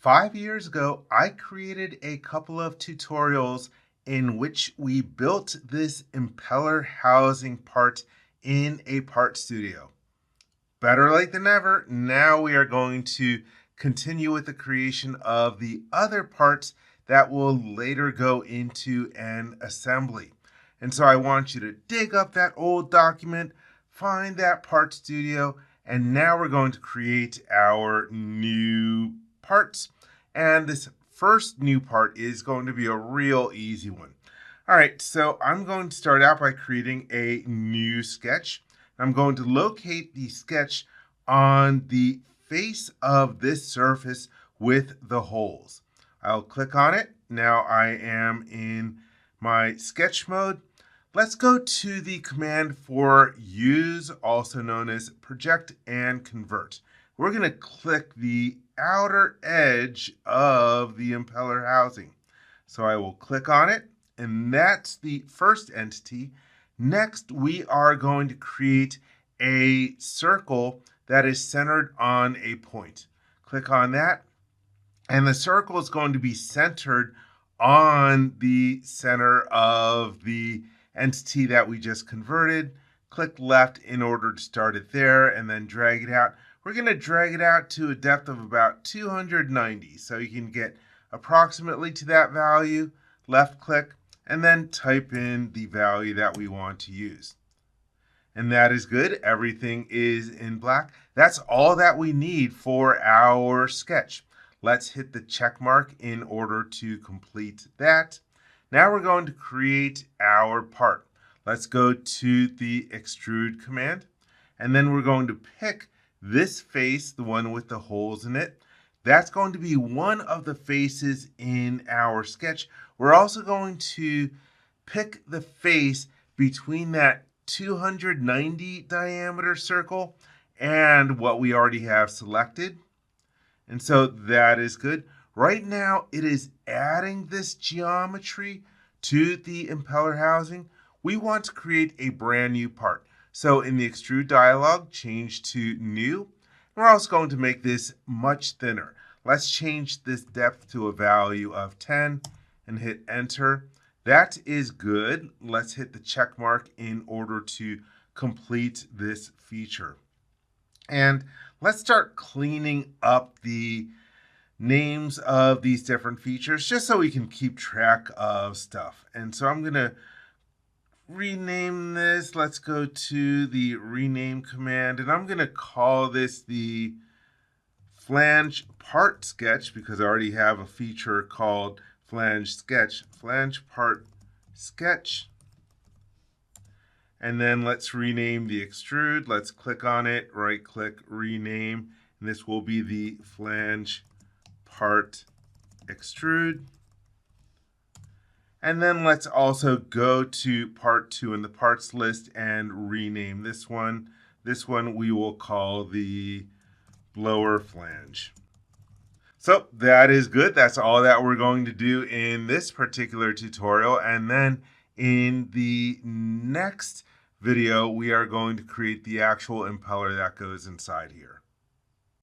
5 years ago, I created a couple of tutorials in which we built this impeller housing part in a part studio. Better late than never. Now we are going to continue with the creation of the other parts that will later go into an assembly. And so I want you to dig up that old document, find that part studio, and now we're going to create our new parts. And this first new part is going to be a real easy one. All right, so I'm going to start out by creating a new sketch. I'm going to locate the sketch on the face of this surface with the holes. I'll click on it. Now I am in my sketch mode. Let's go to the command for use, also known as project and convert. We're going to click the outer edge of the impeller housing. So I will click on it, and that's the first entity. Next, we are going to create a circle that is centered on a point. Click on that, and the circle is going to be centered on the center of the entity that we just converted. Click left in order to start it there, and then drag it out. We're going to drag it out to a depth of about 290, so you can get approximately to that value. Left click, and then type in the value that we want to use. And that is good. Everything is in black. That's all that we need for our sketch. Let's hit the check mark in order to complete that. Now we're going to create our part. Let's go to the extrude command, and then we're going to pick this face, the one with the holes in it. That's going to be one of the faces in our sketch. We're also going to pick the face between that 290 diameter circle and what we already have selected. And so that is good. Right now, it is adding this geometry to the impeller housing. We want to create a brand new part. So in the extrude dialog, change to new. We're also going to make this much thinner. Let's change this depth to a value of 10 and hit enter. That is good. Let's hit the check mark in order to complete this feature. And let's start cleaning up the names of these different features just so we can keep track of stuff. And so I'm going to rename this. Let's go to the rename command, and I'm going to call this the Flange part sketch because I already have a feature called Flange sketch. Flange part sketch. And then let's rename the extrude. Let's click on it, right click, rename, and this will be the Flange part extrude. And then let's also go to part 2 in the parts list and rename this one. This one we will call the blower flange. So that is good. That's all that we're going to do in this particular tutorial. And then in the next video, we are going to create the actual impeller that goes inside here.